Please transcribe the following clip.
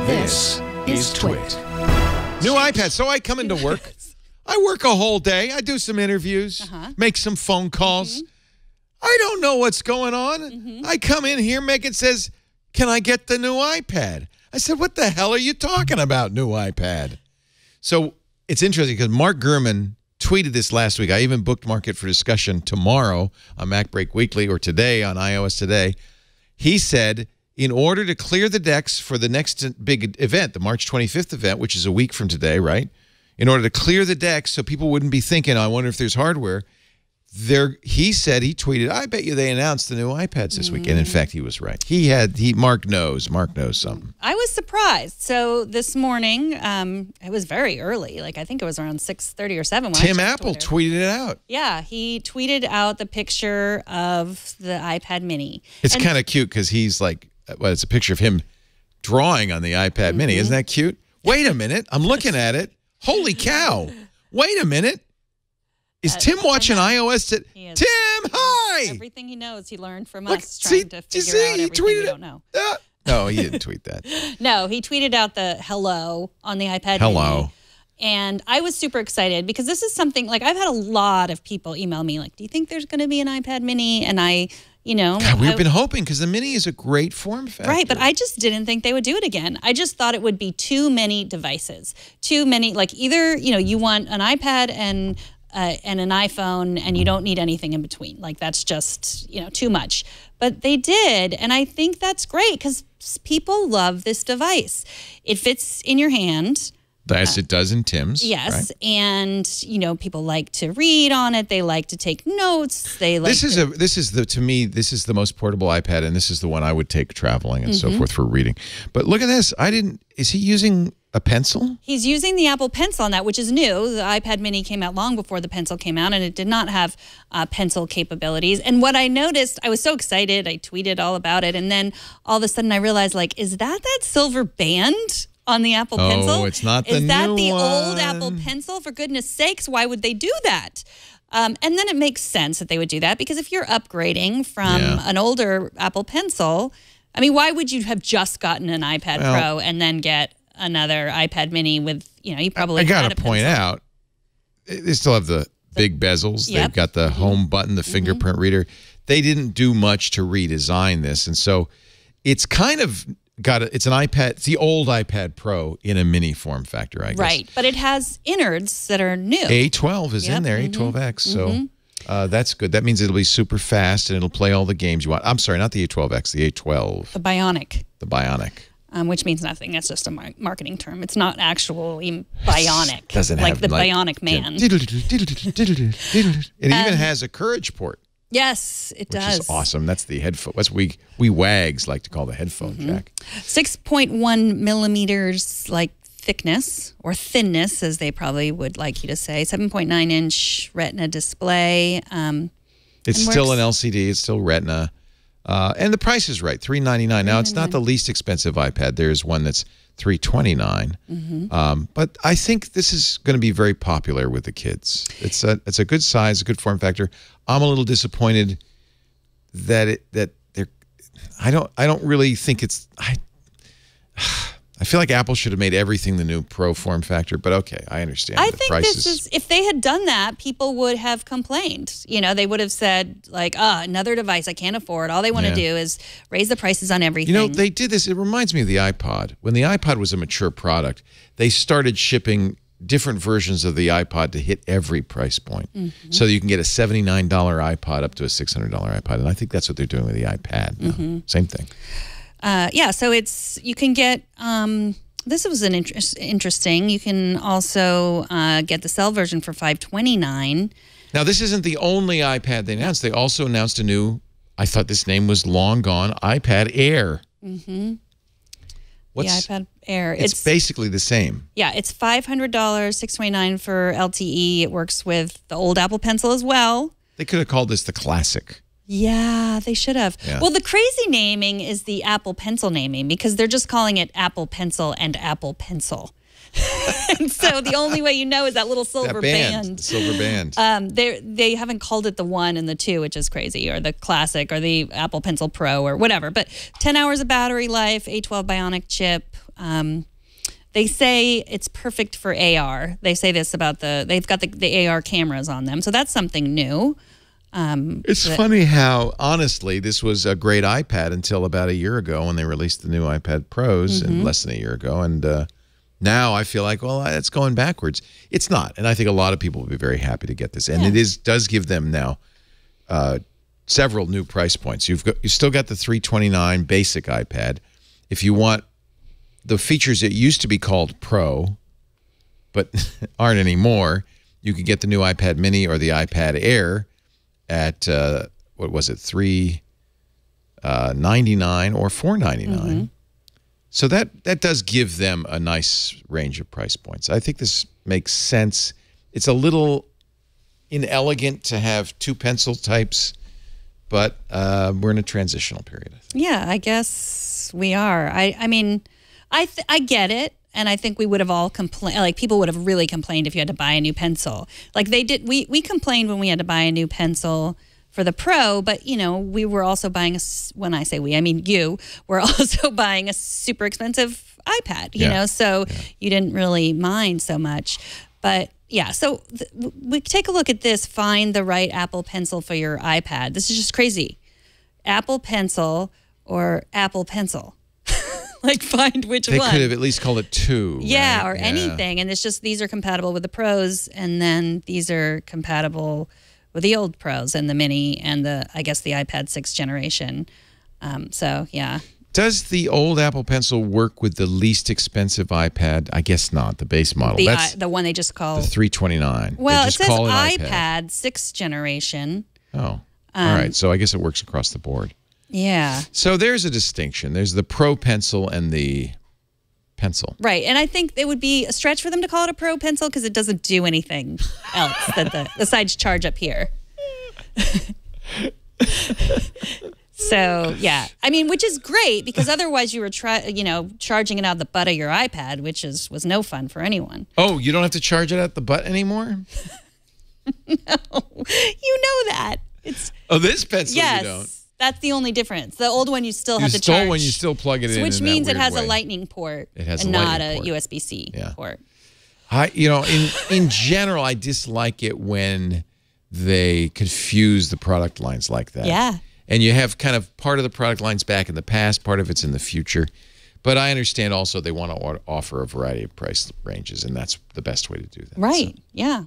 This is TWiT. New iPad. So I come into work. I work a whole day. I do some interviews, make some phone calls. I don't know what's going on. I come in here, Megan says, can I get the new iPad? I said, what the hell are you talking about, new iPad? So it's interesting because Mark Gurman tweeted this last week. I even bookmarked it for discussion tomorrow on MacBreak Weekly or today on iOS Today. He said, in order to clear the decks for the next big event, the March 25th event, which is a week from today, right? In order to clear the decks so people wouldn't be thinking, I wonder if there's hardware, he said, he tweeted, I bet you they announced the new iPads this week. And in fact, he was right. Mark knows something. I was surprised. So this morning, it was very early. Like I think it was around 6:30 or 7. Tim Apple tweeted it out. Yeah, he tweeted out the picture of the iPad mini. It's kind of cute because he's like, well, it's a picture of him drawing on the iPad mini. Isn't that cute? Wait a minute. I'm looking at it. Holy cow. Wait a minute. Is Tim watching iOS? Tim, hi! Everything he knows, he learned from us trying to figure out everything we don't know. No, he didn't tweet that. No, he tweeted out the hello on the iPad Hello. mini. And I was super excited because this is something, like I've had a lot of people email me like, do you think there's going to be an iPad mini? And God, we've been hoping because the mini is a great form factor. Right, but I just didn't think they would do it again. I just thought it would be too many devices. Too many, like either, you want an iPad and an iPhone and you don't need anything in between. Like that's just, too much. But they did, and I think that's great because people love this device. It fits in your hand. As it does in Tim's. Yes, right? And people like to read on it. They like to take notes. They like. To me, this is the most portable iPad, and this is the one I would take traveling and so forth for reading. But look at this. Is he using a pencil? He's using the Apple Pencil on that, which is new. The iPad Mini came out long before the Pencil came out, and it did not have pencil capabilities. And what I noticed, I was so excited. I tweeted all about it, and then all of a sudden I realized, like, is that silver band on the Apple Pencil? Oh, it's not the new one. Is that the old Apple Pencil? For goodness sakes, why would they do that? And then it makes sense that they would do that because if you're upgrading from an older Apple Pencil, I mean, why would you have just gotten an iPad Pro and then get another iPad Mini with, you probably. I got to point out, they still have the big bezels. Yep. They've got the home button, the fingerprint reader. They didn't do much to redesign this, and so it's kind of it's an iPad. It's the old iPad Pro in a mini form factor, I guess. Right, but it has innards that are new. A12 is in there, A12X. So that's good. That means it'll be super fast and it'll play all the games you want. I'm sorry, not the A12X, the A12. The Bionic. The Bionic. Which means nothing. That's just a marketing term. It's not actually bionic. Doesn't like have the Bionic Man. It even has a Courage port. Yes, it does. Which is awesome. That's the headphone. That's what we wags like to call the headphone jack. 6.1 millimeters, like thickness or thinness, as they probably would like you to say. 7.9-inch Retina display. It's still an LCD. It's still Retina. And the price is right, $399. Now, it's not the least expensive iPad. There's one that's $329. But I think this is going to be very popular with the kids. It's a good size, a good form factor. I'm a little disappointed that I don't really think it's. I feel like Apple should have made everything the new Pro form factor, but okay, I understand. I think this is, if they had done that, people would have complained. They would have said, like, another device I can't afford. All they want to do is raise the prices on everything. They did this. It reminds me of the iPod. When the iPod was a mature product, they started shipping different versions of the iPod to hit every price point. So you can get a $79 iPod up to a $600 iPod, and I think that's what they're doing with the iPad now. Same thing. Yeah, so you can get, this was interesting. You can also get the cell version for $529. Now, this isn't the only iPad they announced. They also announced a new, I thought this name was long gone, iPad Air. The iPad Air. It's basically the same. Yeah, it's $500, $629 for LTE. It works with the old Apple Pencil as well. They could have called this the Classic. Yeah, they should have. Yeah. Well, the crazy naming is the Apple Pencil naming because they're just calling it Apple Pencil and Apple Pencil. And so the only way you know is that little silver band. Silver band. They haven't called it the 1 and the 2, which is crazy, or the Classic, or the Apple Pencil Pro, or whatever. But 10 hours of battery life, A12 Bionic chip, They say it's perfect for AR. They say this about they've got the AR cameras on them. So that's something new. It's funny how, honestly, this was a great iPad until about a year ago when they released the new iPad Pros, and less than a year ago. And now I feel like, well, it's going backwards. It's not. And I think a lot of people will be very happy to get this. And it does give them now several new price points. You still got the $329 basic iPad. If you want the features that used to be called Pro, but aren't anymore, you could get the new iPad Mini or the iPad Air at what was it, $399 or $499. So that does give them a nice range of price points. I think this makes sense. It's a little inelegant to have two pencil types, but we're in a transitional period, I think. Yeah, I guess we are. I mean, I get it. And I think we would have all complained, like people would have really complained if you had to buy a new pencil. Like they did, we complained when we had to buy a new pencil for the Pro, but you know, we were also buying when I say we, I mean you, were also buying a super expensive iPad, you know, so you didn't really mind so much. But yeah, so we take a look at this, find the right Apple Pencil for your iPad. This is just crazy. Apple Pencil or Apple Pencil. Like find which one. They could have at least called it 2. Yeah, right? or anything. And it's just these are compatible with the Pros, and then these are compatible with the old Pros and the Mini and I guess the iPad 6th generation. So yeah. Does the old Apple Pencil work with the least expensive iPad? I guess not. The base model. That's the one they just call the $329. Well, it says iPad 6th generation. Oh, all right. So I guess it works across the board. Yeah. So there's a distinction. There's the Pro Pencil and the Pencil. Right. And I think it would be a stretch for them to call it a Pro Pencil because it doesn't do anything else that besides charge up here. So, yeah. I mean, which is great because otherwise you were charging it out the butt of your iPad, which was no fun for anyone. Oh, you don't have to charge it at the butt anymore? No. You know that. This pencil you don't. That's the only difference. The old one you still have to charge. The old one you still plug it in. Which means it has a lightning port. It has and a not lightning a port. USB-C port. In general, I dislike it when they confuse the product lines like that. Yeah. And you have kind of part of the product lines back in the past, part of it's in the future. But I understand also they want to offer a variety of price ranges, and that's the best way to do that. Right. So. Yeah.